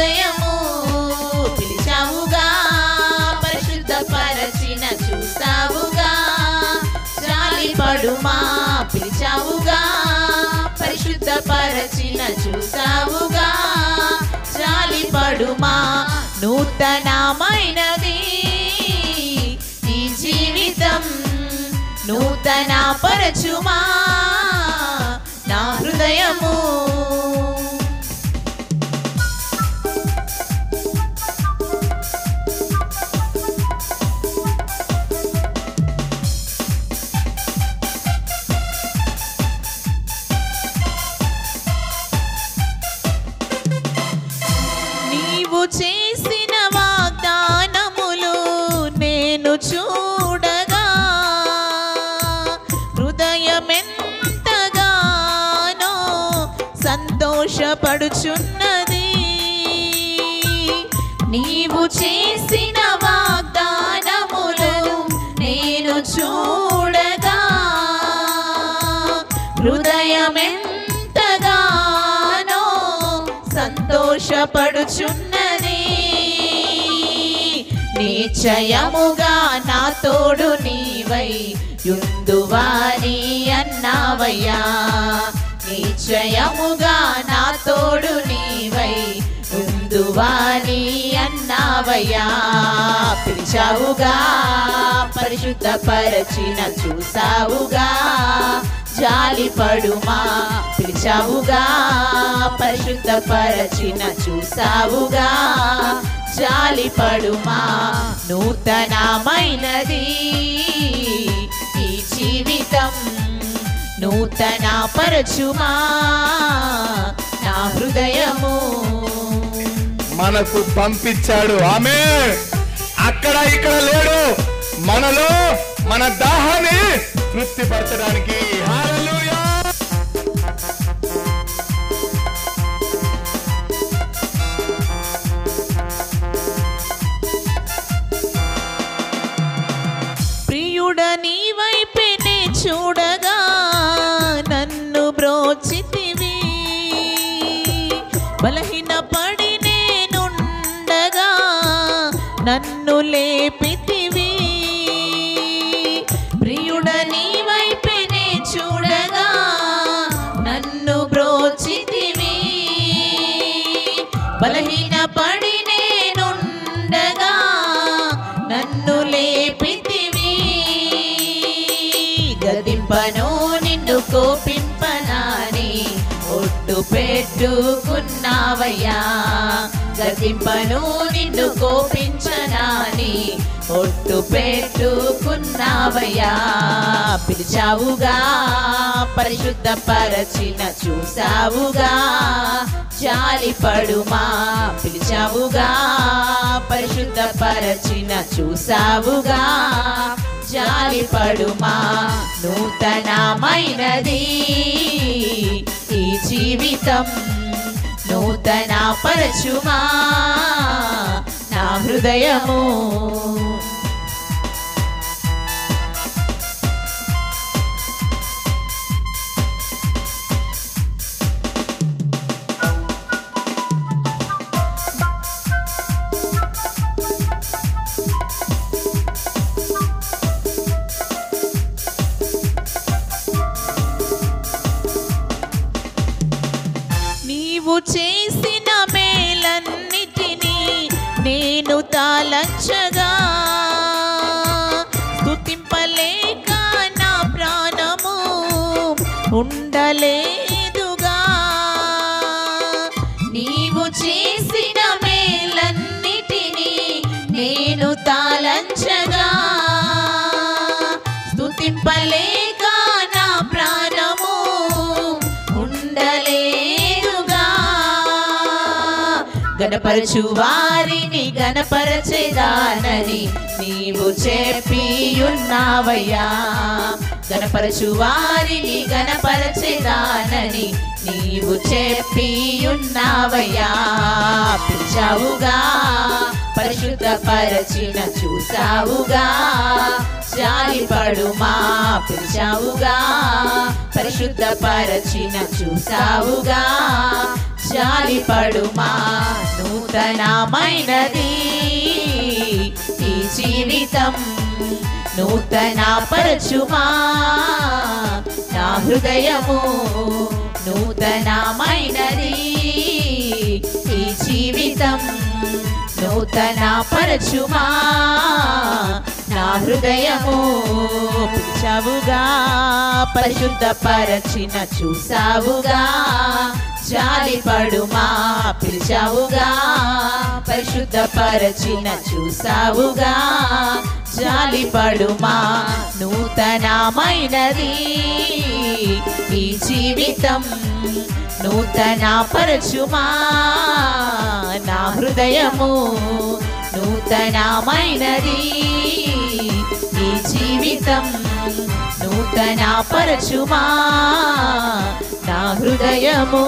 హృదయము పిలిచావుగా, పరిశుద్ధ పరచిన చూసావుగా. జాలిపడుమా పిలిచావుగా, పరిశుద్ధ పరచిన చూసావుగా. జాలిపడుమా, నూతనమైనది నీ జీవితం, నూతన పరచుమా నా హృదయము. నీవు చేసిన వాగ్దానములు నేను చూడగా, హృదయమెంతగానో సంతోషపడుచున్నది. నీవు చేసిన వాగ్దానములను నేను చూడగా, హృదయమెంతగానో సంతోషపడుచున్నది. నిశ్చయముగా నా తోడు నీవై యుందువాని అన్నావయ్యా. నిశ్చయముగా నా తోడు నీవై యుందువాని అన్నావయ్యా. పిలిచావుగా, పరిశుద్ధ పరచిన చూసావుగా. జాలిపడుమా పిలిచావుగా, పరిశుద్ధ పరచిన చూసావుగా. జాలిపడుమా, నూతనమైనది ఈ జీవితం, నూతన పరచుమా నా హృదయము. మనకు పంపించాడు. ఆమె అక్కడ ఇక్కడ లేడు, మనలో మన దాహాన్ని తృప్తిపరచడానికి. హల్లెలూయా. ప్రియుడ నీ వైపునే చూడగా నన్ను బ్రోచితివి, బలహీన పడి నేనుండగా నన్ను లేపితివి. ప్రియుడ నీ వైపునే చూడగా నన్ను బ్రోచితివి, బలహీన పడి నేనుండగా నన్ను లేపితివి. గదింపను నిన్ను కోపింపనాని ఒట్టు పెట్టుకున్నావయ్యా. గదింపను నిన్ను కోపించనాని ఒట్టు పెట్టుకున్నావయ్యా. పిలిచావుగా, పరిశుద్ధ పరచిన చూసావుగా. జాలిపడుమా పిలిచావుగా, పరిశుద్ధ పరచిన చూసావుగా. జాలిపడుమా, నూతనమైనది ఈ జీవితం, నూతన పరచుమా నా హృదయము. నీవు చేసిన మేలన్నిటినీ నేను తాళంచగా, స్తుతింపలేక నా ప్రాణము ఉండలేదుగా. నీవు చేసిన మేలన్నిటినీ నేను తాళంచగా, స్తుతింపలేక నా ప్రాణము ఉండలేదుగా. గణపరచు వారిని గణపరచేదానని నీవు చెప్పియున్నావయ్యా. గణపరచు వారిని గణపరచేదానని నీవు చెప్పియున్నావయ్యా. పిలిచావుగా, పరిశుద్ధ పరచిన చూసావుగా. జాలిపడుమా పిలిచావుగా, పరిశుద్ధ పరచిన చూసావుగా. జాలిపడుమా, నూతనమైనది ఈ జీవితం నూతన పరచుమా నా హృదయము నూతనమైనది ఈ జీవితం నూతన పరచుమా నా హృదయము పిలిచావుగా పరిశుద్ధపరచిన చూసావుగా జాలిపడుమా పిలిచావుగా పరిశుద్ధపరచిన చూసావుగా జాలిపడుమా నూతనమైనది ఈ జీవితం నూతన పరచుమా నా హృదయము నూతనమైనది ఈ జీవితం నూతన పరచుమా నా హృదయము